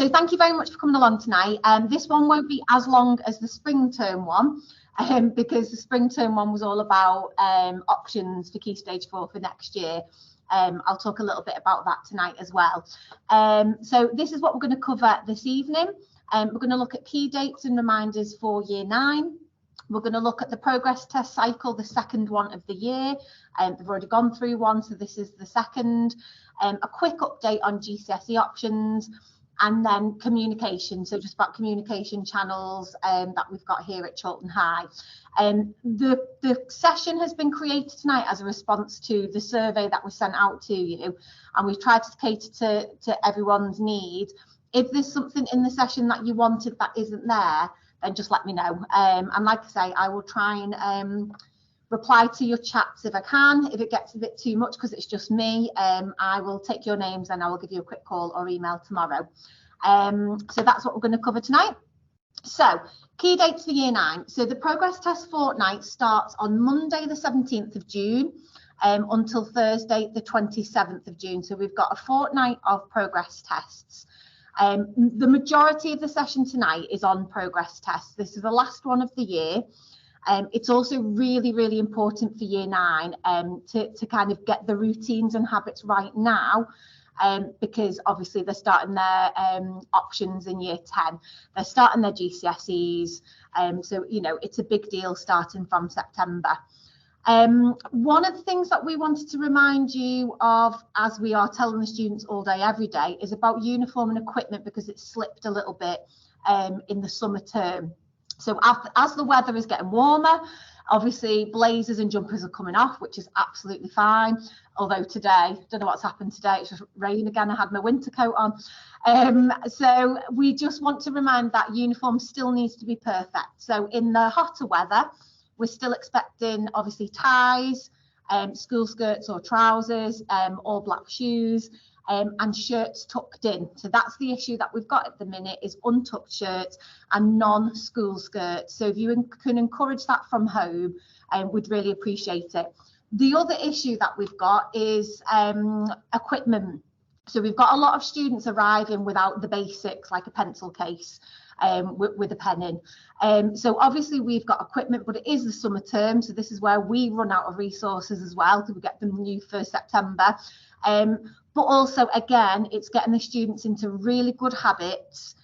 So thank you very much for coming along tonight. This one won't be as long as the spring term one, because the spring term one was all about options for Key Stage 4 for next year. I'll talk a little bit about that tonight as well. So this is what we're going to cover this evening. We're going to look at key dates and reminders for Year 9. We're going to look at the progress test cycle, the second one of the year. They've already gone through one, so this is the second. A quick update on GCSE options, and then communication, so just about communication channels that we've got here at Chorlton High. The session has been created tonight as a response to the survey that was sent out to you, and we've tried to cater to everyone's needs. If there's something in the session that you wanted that isn't there, then just let me know. And like I say, I will try and reply to your chats if I can. If it gets a bit too much because it's just me, I will take your names and I will give you a quick call or email tomorrow. So that's what we're going to cover tonight. So key dates for Year 9. So the progress test fortnight starts on Monday the 17th of June until Thursday the 27th of June. So we've got a fortnight of progress tests. The majority of the session tonight is on progress tests. This is the last one of the year. It's also really, really important for Year 9 to kind of get the routines and habits right now, because obviously they're starting their options in Year 10. They're starting their GCSEs, so you know it's a big deal starting from September. One of the things that we wanted to remind you of, as we are telling the students all day every day, is about uniform and equipment, because it slipped a little bit in the summer term. So as the weather is getting warmer, obviously blazers and jumpers are coming off, which is absolutely fine. Although today, don't know what's happened today, it's just rain again. I had my winter coat on. So we just want to remind that uniform still needs to be perfect. So in the hotter weather, we're still expecting obviously ties, school skirts or trousers, all black shoes, and shirts tucked in. So that's the issue that we've got at the minute, is untucked shirts and non-school skirts. So if you can encourage that from home, we'd really appreciate it. The other issue that we've got is equipment. So we've got a lot of students arriving without the basics, like a pencil case with a pen in. So obviously we've got equipment, but it is the summer term, so this is where we run out of resources as well, because we get them new for September. But also, again, it's getting the students into really good habits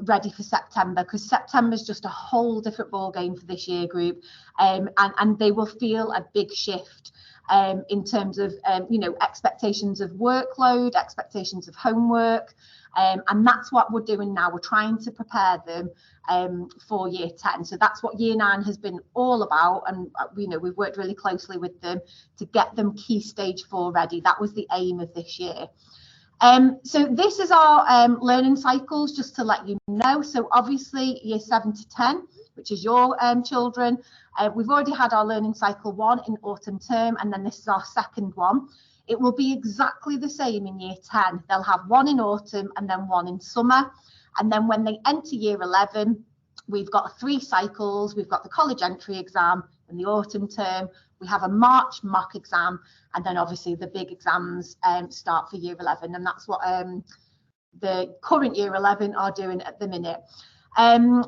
ready for September, because September is just a whole different ball game for this year group, and they will feel a big shift in terms of you know, expectations of workload, expectations of homework, and that's what we're doing now. We're trying to prepare them for Year 10. So that's what Year 9 has been all about, and you know, we've worked really closely with them to get them Key Stage 4 ready. That was the aim of this year. So this is our learning cycles, just to let you know. So obviously Year 7 to 10, which is your children, we've already had our learning cycle 1 in autumn term, and then this is our second one. It will be exactly the same in Year 10. They'll have 1 in autumn and then 1 in summer. And then when they enter Year 11, we've got 3 cycles. We've got the college entry exam in the autumn term. We have a March mock exam, and then obviously the big exams start for Year 11. And that's what the current Year 11 are doing at the minute.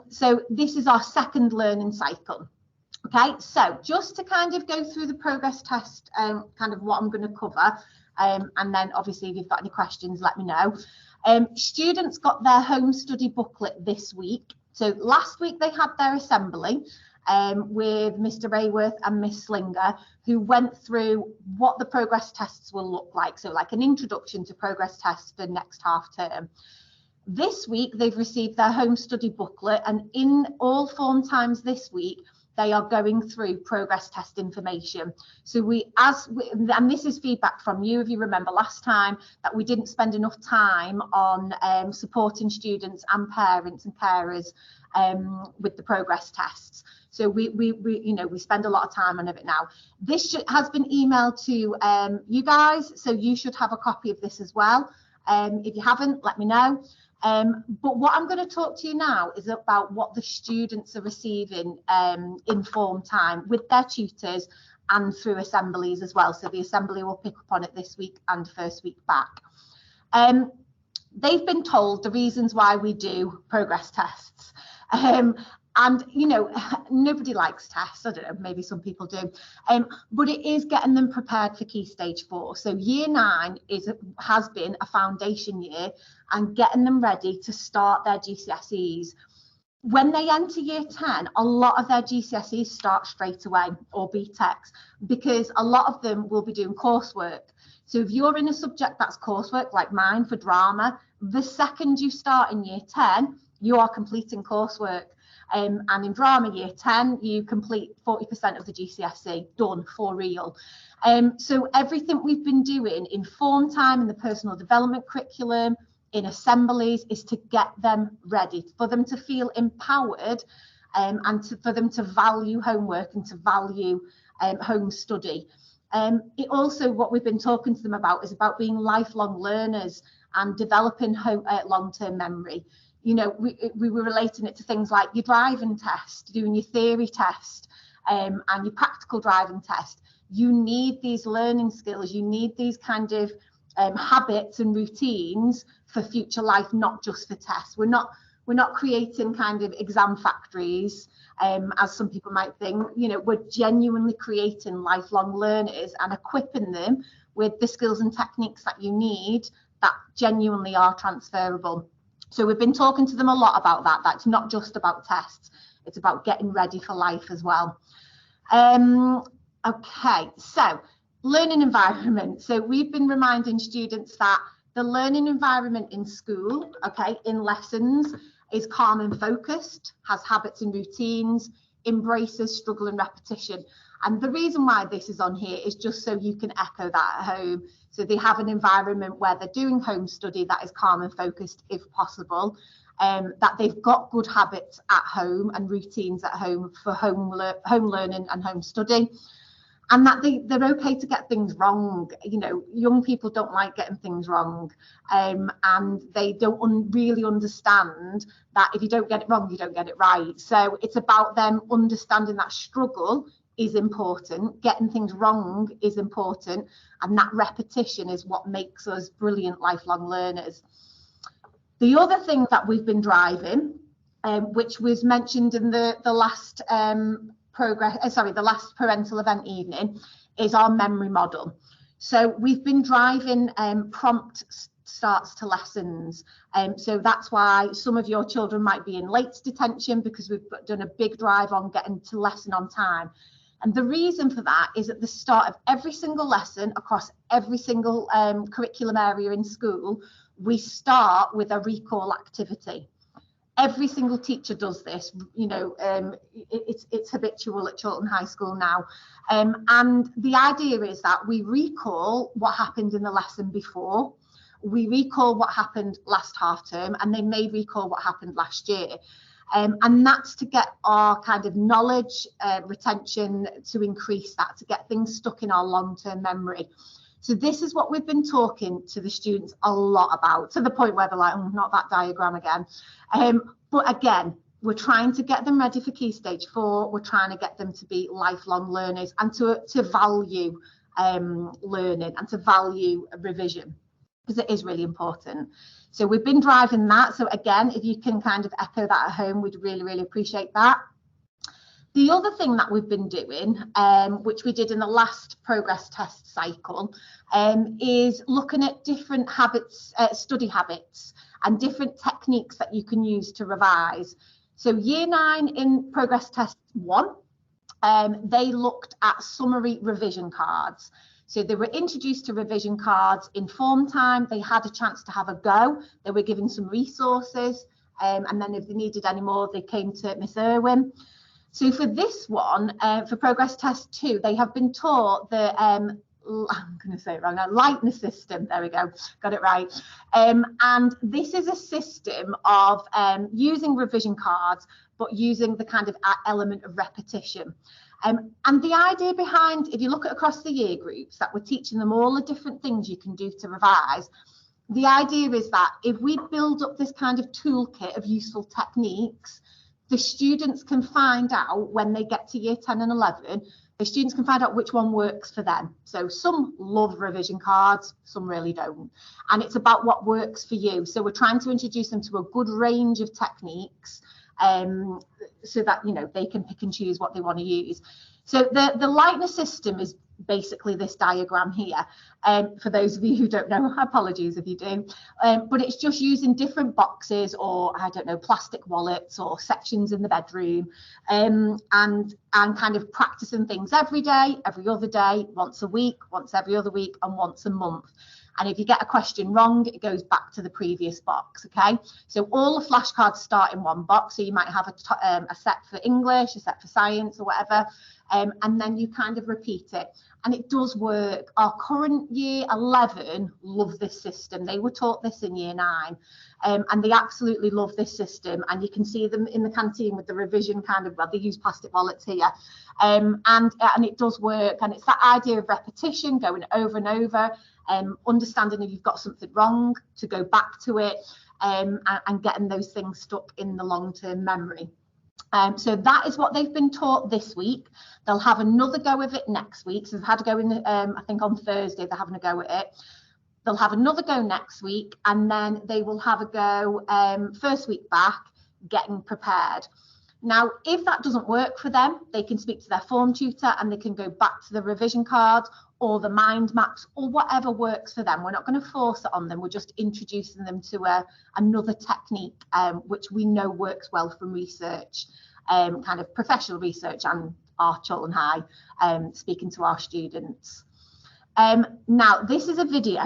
So this is our second learning cycle. Okay, so just to kind of go through the progress test, kind of what I'm going to cover, and then obviously if you've got any questions, let me know. Students got their home study booklet this week. So last week they had their assembly with Mr. Rayworth and Miss Slinger, who went through what the progress tests will look like. So like an introduction to progress tests for next half term. This week they've received their home study booklet, and in all form times this week, they are going through progress test information. So and this is feedback from you, if you remember last time, that we didn't spend enough time on supporting students and parents and carers with the progress tests. So we you know, we spend a lot of time on it now. This has been emailed to you guys, so you should have a copy of this as well. If you haven't, let me know. But what I'm going to talk to you now is about what the students are receiving in form time with their tutors and through assemblies as well. So the assembly will pick up on it this week and first week back. they've been told the reasons why we do progress tests. And, you know, nobody likes tests. I don't know, maybe some people do. But it is getting them prepared for Key Stage 4. So Year 9 has been a foundation year and getting them ready to start their GCSEs. When they enter Year 10, a lot of their GCSEs start straight away, or BTECs, because a lot of them will be doing coursework. So if you're in a subject that's coursework, like mine for drama, the second you start in Year 10, you are completing coursework. And in drama Year 10, you complete 40% of the GCSE, done for real. So everything we've been doing in form time, in the personal development curriculum, in assemblies, is to get them ready, for them to feel empowered, and for them to value homework and to value home study. It also, what we've been talking to them about is about being lifelong learners and developing long-term memory. You know, we were relating it to things like your driving test, doing your theory test, and your practical driving test. You need these learning skills. You need these kind of habits and routines for future life, not just for tests. We're not creating kind of exam factories, as some people might think. You know, we're genuinely creating lifelong learners and equipping them with the skills and techniques that you need that genuinely are transferable. So we've been talking to them a lot about that. That's not just about tests. It's about getting ready for life as well. Okay, so learning environment. So we've been reminding students that the learning environment in school, okay, in lessons, is calm and focused, has habits and routines, embraces struggle and repetition. And the reason why this is on here is just so you can echo that at home. So they have an environment where they're doing home study that is calm and focused if possible, that they've got good habits at home and routines at home for home learning and home study, and that they're okay to get things wrong. You know, young people don't like getting things wrong, and they don't really understand that if you don't get it wrong, you don't get it right. So it's about them understanding that struggle is important, getting things wrong is important, and that repetition is what makes us brilliant lifelong learners. The other thing that we've been driving, which was mentioned in the last the last parental event evening, is our memory model. So we've been driving prompt starts to lessons. So that's why some of your children might be in late detention, because we've done a big drive on getting to lesson on time. And the reason for that is at the start of every single lesson across every single curriculum area in school, we start with a recall activity. Every single teacher does this, you know, it's habitual at Chorlton High School now. And the idea is that we recall what happened in the lesson before, we recall what happened last half term, and they may recall what happened last year. And that's to get our kind of knowledge retention, to increase that, to get things stuck in our long-term memory. So this is what we've been talking to the students a lot about, to the point where they're like, oh, not that diagram again. But again, we're trying to get them ready for Key Stage 4. We're trying to get them to be lifelong learners and to value learning and to value revision, because it is really important. So we've been driving that. So again, if you can kind of echo that at home, we'd really, really appreciate that. The other thing that we've been doing, which we did in the last progress test cycle, is looking at different habits, study habits, and different techniques that you can use to revise. So Year 9 in progress test 1, they looked at summary revision cards. So they were introduced to revision cards in form time. They had a chance to have a go. They were given some resources, and then if they needed any more, they came to Miss Irwin. So for this one, for progress test 2, they have been taught the I'm going to say it wrong now, lightness system. There we go, got it right. And this is a system of using revision cards, but using the kind of element of repetition. And the idea behind, if you look at across the year groups, that we're teaching them all the different things you can do to revise. The idea is that if we build up this kind of toolkit of useful techniques, the students can find out when they get to Year 10 and 11 The students can find out which one works for them. So some love revision cards, some really don't. And it's about what works for you. So we're trying to introduce them to a good range of techniques so that, you know, they can pick and choose what they want to use. So the lightness system is basically this diagram here. For those of you who don't know, apologies if you do, but it's just using different boxes or, I don't know, plastic wallets or sections in the bedroom, and kind of practicing things every day, every other day, once a week, once every other week, and once a month. And if you get a question wrong, it goes back to the previous box, okay? So all the flashcards start in one box. So you might have a set for English, a set for science or whatever, and then you kind of repeat it. And it does work. Our current year 11 love this system. They were taught this in year 9, and they absolutely love this system. And you can see them in the canteen with the revision kind of, well, they use plastic wallets here. And it does work. And it's that idea of repetition, going over and over, understanding if you've got something wrong, to go back to it, and getting those things stuck in the long-term memory. So that is what they've been taught this week. They'll have another go of it next week. So they've had a go in, I think on Thursday, they're having a go at it. They'll have another go next week, and then they will have a go first week back, getting prepared. Now, if that doesn't work for them, they can speak to their form tutor and they can go back to the revision cards or the mind maps or whatever works for them. We're not going to force it on them. We're just introducing them to another technique, which we know works well from research, kind of professional research, and our Chiltern High, speaking to our students. Now, this is a video.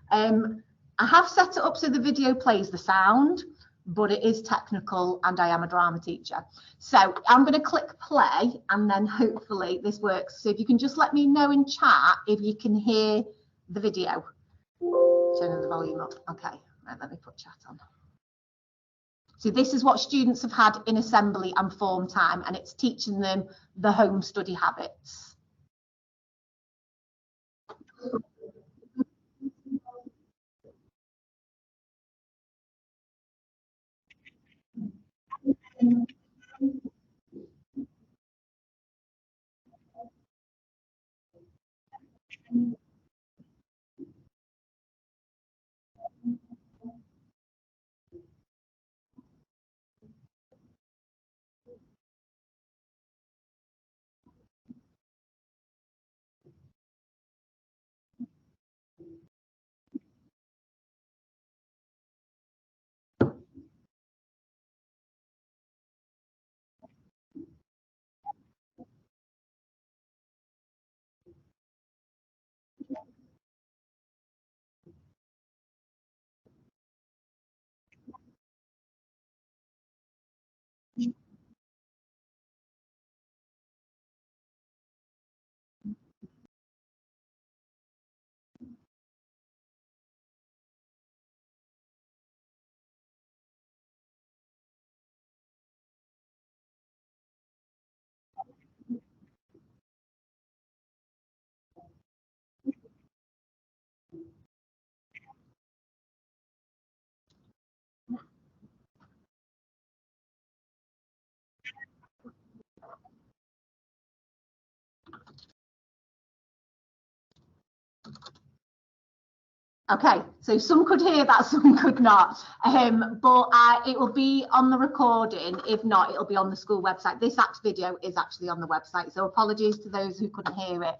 I have set it up so the video plays the sound, but it is technical and I am a drama teacher. So I'm going to click play and then hopefully this works. So if you can just let me know in chat if you can hear the video. Turning the volume up. Okay, right, let me put chat on. So this is what students have had in assembly and form time, and it's teaching them the home study habits. Okay, so some could hear that, some could not, but it will be on the recording. If not, it'll be on the school website. This video is actually on the website, so apologies to those who couldn't hear it.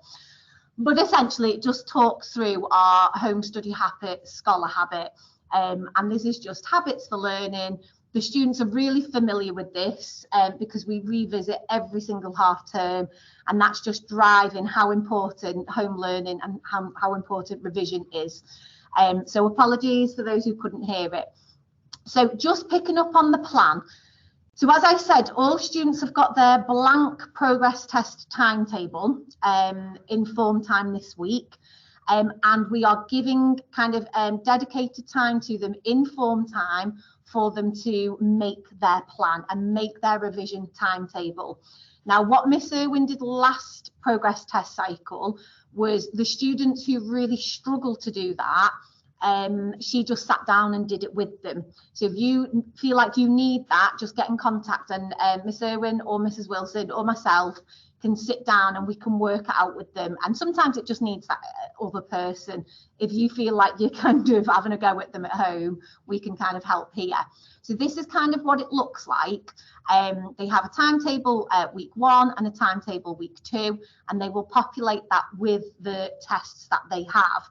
But essentially, it just talks through our home study habit, scholar habit, and this is just habits for learning. The students are really familiar with this because we revisit every single half term, and that's just driving how important home learning and how important revision is. So apologies for those who couldn't hear it. So just picking up on the plan. So as I said, all students have got their blank progress test timetable in form time this week. And we are giving kind of dedicated time to them in form time for them to make their plan and make their revision timetable. Now, what Miss Irwin did last progress test cycle was the students who really struggled to do that, she just sat down and did it with them. So if you feel like you need that, just get in contact, and Miss Irwin or Mrs. Wilson or myself can sit down and we can work it out with them. And sometimes it just needs that other person. If you feel like you're kind of having a go at them at home, we can kind of help here. So this is kind of what it looks like. They have a timetable week 1 and a timetable week 2, and they will populate that with the tests that they have.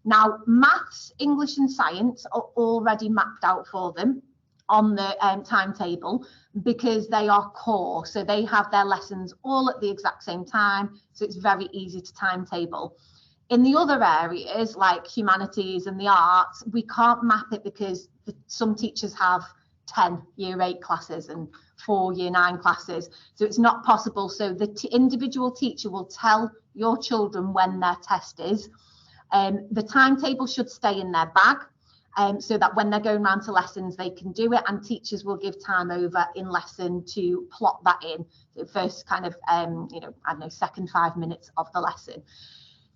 Now, maths, English and science are already mapped out for them on the timetable because they are core. So they have their lessons all at the exact same time. So it's very easy to timetable. In the other areas like humanities and the arts, we can't map it because some teachers have 10 year 8 classes and 4 year 9 classes. So it's not possible. So the individual teacher will tell your children when their test is. The timetable should stay in their bag, so that when they're going around to lessons, they can do it, and teachers will give time over in lesson to plot that in the first kind of, I don't know, second 5 minutes of the lesson.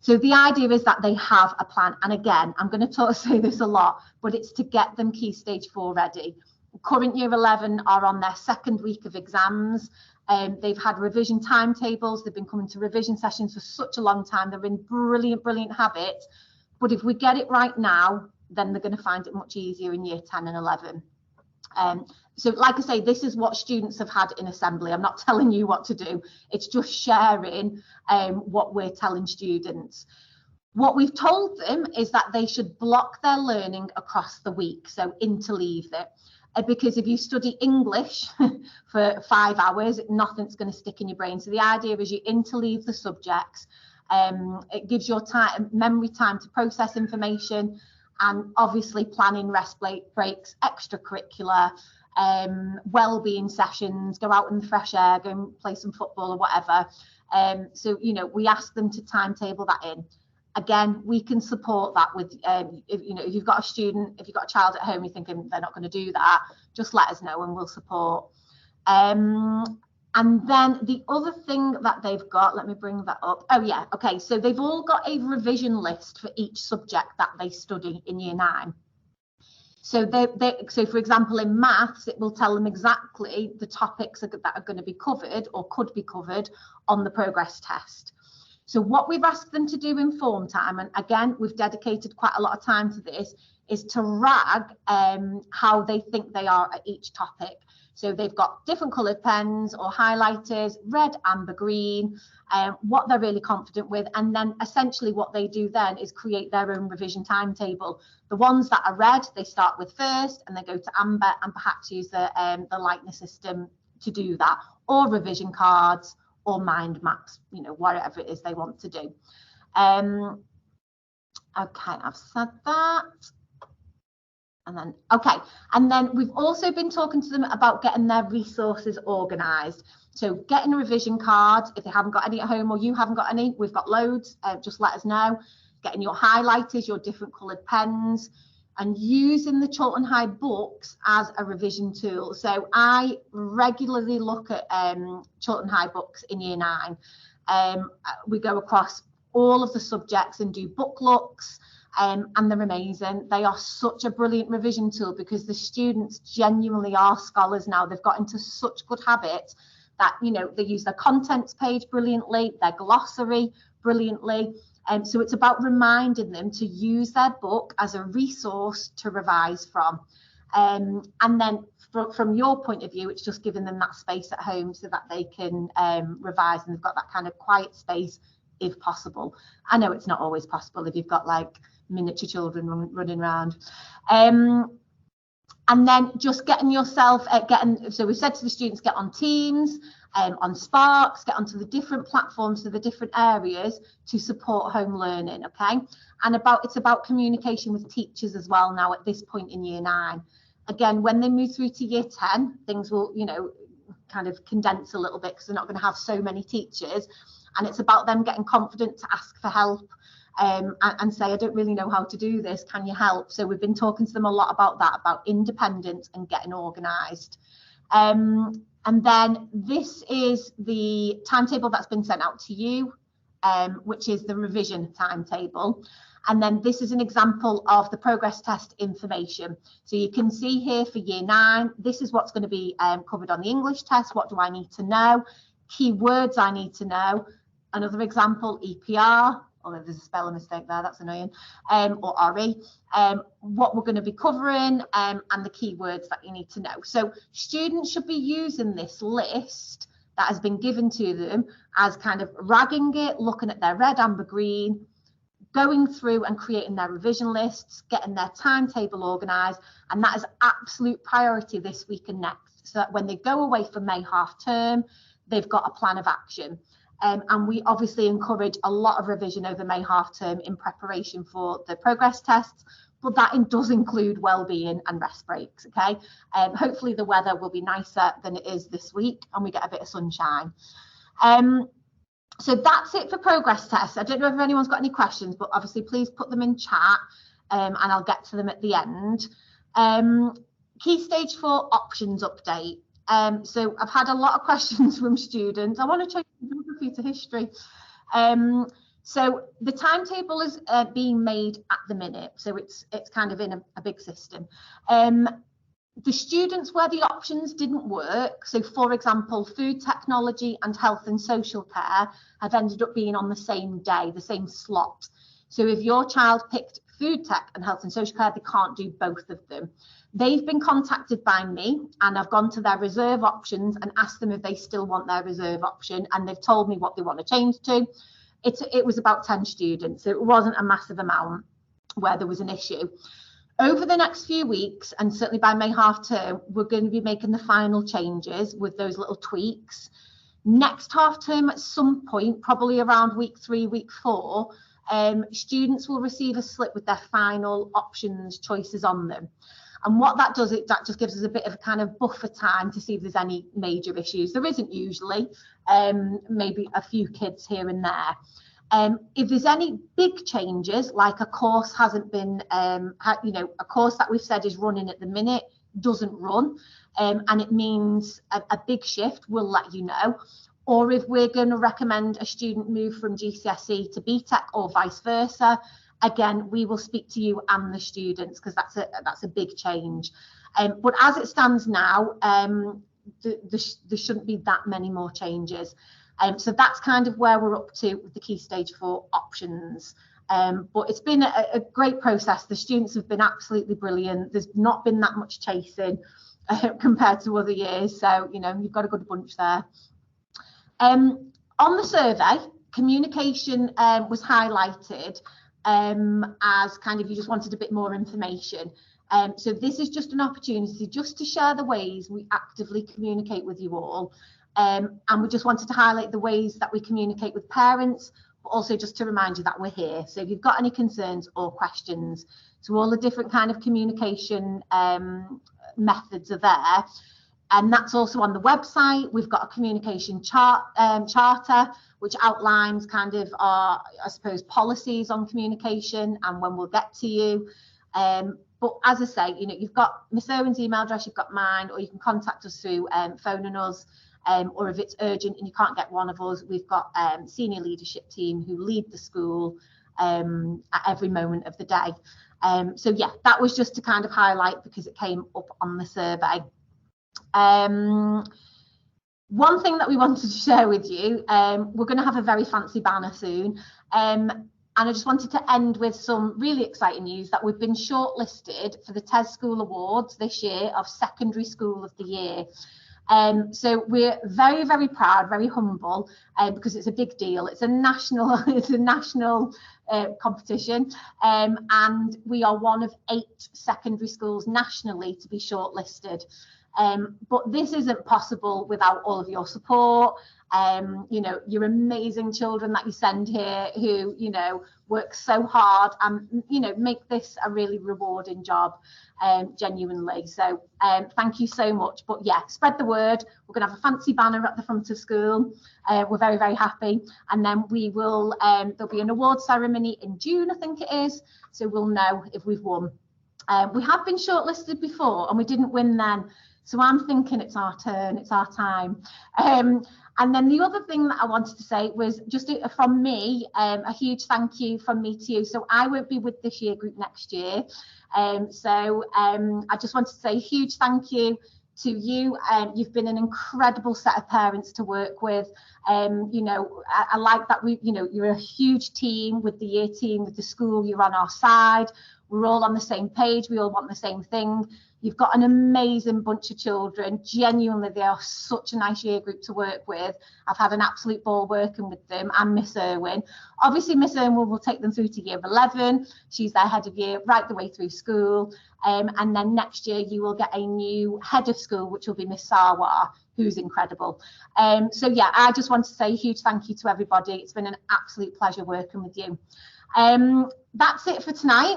So the idea is that they have a plan. And again, I'm going to say this a lot, but it's to get them Key Stage 4 ready. Current year 11 are on their second week of exams. They've had revision timetables. They've been coming to revision sessions for such a long time. They're in brilliant habits. But if we get it right now, then they're going to find it much easier in year 10 and 11. So like I say, this is what students have had in assembly. I'm not telling you what to do. It's just sharing what we're telling students. What we've told them is that they should block their learning across the week, so interleave it. Because if you study English for 5 hours, nothing's going to stick in your brain. So the idea is you interleave the subjects. It gives your memory time to process information, and obviously planning rest breaks, extracurricular, well-being sessions, go out in the fresh air, go and play some football or whatever. So, we ask them to timetable that in. Again, we can support that with, if you've got a student, if you've got a child at home, you're thinking they're not going to do that, just let us know and we'll support. And then the other thing that they've got, let me bring that up. Oh yeah, okay. So they've all got a revision list for each subject that they study in year 9. So so for example, in maths, it will tell them exactly the topics that are going to be covered or could be covered on the progress test. So what we've asked them to do in form time, and again, we've dedicated quite a lot of time to this, is to rag how they think they are at each topic. So they've got different coloured pens or highlighters, red, amber, green, what they're really confident with. And then essentially what they do then is create their own revision timetable. The ones that are red, they start with first and they go to amber, and perhaps use the lightness system to do that, or revision cards, or mind maps, whatever it is they want to do. Okay, I've said that. And then we've also been talking to them about getting their resources organised. So getting a revision card, if they haven't got any at home or you haven't got any, we've got loads, just let us know. Getting your highlighters, your different coloured pens, and using the Chorlton High books as a revision tool. So I regularly look at Chorlton High books in year 9. We go across all of the subjects and do book looks, and they're amazing. They are such a brilliant revision tool because the students genuinely are scholars now. They've got into such good habits that, they use their contents page brilliantly, their glossary brilliantly. So it's about reminding them to use their book as a resource to revise from. And then from your point of view, it's just giving them that space at home so that they can revise, and they've got that kind of quiet space if possible. I know it's not always possible if you've got like miniature children running around. And then just getting yourself, so we've said to the students, get on Teams, on Sparks, get onto the different platforms for the different areas to support home learning, okay? And it's about communication with teachers as well now at this point in year 9. Again, when they move through to year 10, things will, kind of condense a little bit because they're not going to have so many teachers. And it's about them getting confident to ask for help. And say, I don't really know how to do this, can you help? So we've been talking to them a lot about that, about independence and getting organised. And then this is the timetable that's been sent out to you, which is the revision timetable. And then this is an example of the progress test information. So you can see here for year 9, this is what's going to be covered on the English test. What do I need to know? Key words I need to know. Another example, EPR, although there's a spelling mistake there, that's annoying, or RE, what we're going to be covering, and the keywords that you need to know. So students should be using this list that has been given to them as kind of ragging it, looking at their red, amber, green, going through and creating their revision lists, getting their timetable organised, and that is absolute priority this week and next, so that when they go away for May half term, they've got a plan of action. And we obviously encourage a lot of revision over May half term in preparation for the progress tests, but that does include well-being and rest breaks. Okay, hopefully the weather will be nicer than it is this week and we get a bit of sunshine. So that's it for progress tests. I don't know if anyone's got any questions, but obviously please put them in chat, and I'll get to them at the end. Key stage 4 options update. So I've had a lot of questions from students. I want to change geography to history. So the timetable is being made at the minute. So it's kind of in a big system. The students where the options didn't work, so for example, food technology and health and social care have ended up being on the same day, the same slot. So if your child picked food tech and health and social care, they can't do both of them. They've been contacted by me and I've gone to their reserve options and asked them if they still want their reserve option, and they've told me what they want to change to. It was about 10 students, so it wasn't a massive amount where there was an issue. Over the next few weeks, and certainly by May half term, we're going to be making the final changes with those little tweaks. Next half term at some point, probably around week 3, week 4, students will receive a slip with their final options choices on them. And what that does, that just gives us a bit of a kind of buffer time to see if there's any major issues. There isn't usually, maybe a few kids here and there. If there's any big changes, like a course hasn't been, a course that we've said is running at the minute doesn't run, and it means a big shift, we'll let you know. Or if we're going to recommend a student move from GCSE to BTEC or vice versa, again, we will speak to you and the students, because that's a big change. But as it stands now, there shouldn't be that many more changes. So that's kind of where we're up to with the Key Stage 4 options. But it's been a great process. The students have been absolutely brilliant. There's not been that much chasing compared to other years. So, you've got a good bunch there. On the survey, communication was highlighted as kind of you just wanted a bit more information. So this is just an opportunity just to share the ways we actively communicate with you all. And we just wanted to highlight the ways that we communicate with parents, but also just to remind you that we're here. So if you've got any concerns or questions, so all the different kind of communication methods are there. And that's also on the website. We've got a communication charter, which outlines kind of our, I suppose, policies on communication and when we'll get to you. But as I say, you've got Miss Owen's email address, you've got mine, or you can contact us through phoning us. Or if it's urgent and you can't get one of us, we've got senior leadership team who lead the school at every moment of the day. So yeah, that was just to kind of highlight because it came up on the survey. One thing that we wanted to share with you, we're going to have a very fancy banner soon. And I just wanted to end with some really exciting news that we've been shortlisted for the TES School Awards this year of Secondary School of the Year. So we're very, very proud, very humble, because it's a big deal. It's a national, competition, and we are one of 8 secondary schools nationally to be shortlisted. But this isn't possible without all of your support. Your amazing children that you send here who, work so hard and, make this a really rewarding job, genuinely. So thank you so much. But yeah, spread the word. We're going to have a fancy banner at the front of school. We're very, very happy. And then we will, there'll be an award ceremony in June, I think it is. So we'll know if we've won. We have been shortlisted before and we didn't win then. So I'm thinking it's our turn, it's our time. And then the other thing that I wanted to say was just from me, a huge thank you from me to you. So I won't be with this year group next year. I just wanted to say a huge thank you to you. You've been an incredible set of parents to work with. You know, I like that you're a huge team with the year team, with the school, you're on our side. We're all on the same page. We all want the same thing. You've got an amazing bunch of children. Genuinely, they are such a nice year group to work with. I've had an absolute ball working with them and Miss Irwin. Obviously, Miss Irwin will take them through to year 11. She's their head of year right the way through school. And then next year, you will get a new head of school, which will be Miss Sarwar, who's incredible. So yeah, I just want to say a huge thank you to everybody. It's been an absolute pleasure working with you. That's it for tonight.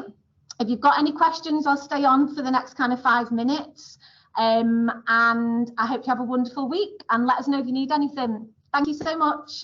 If you've got any questions, I'll stay on for the next kind of 5 minutes. And I hope you have a wonderful week, and let us know if you need anything. Thank you so much.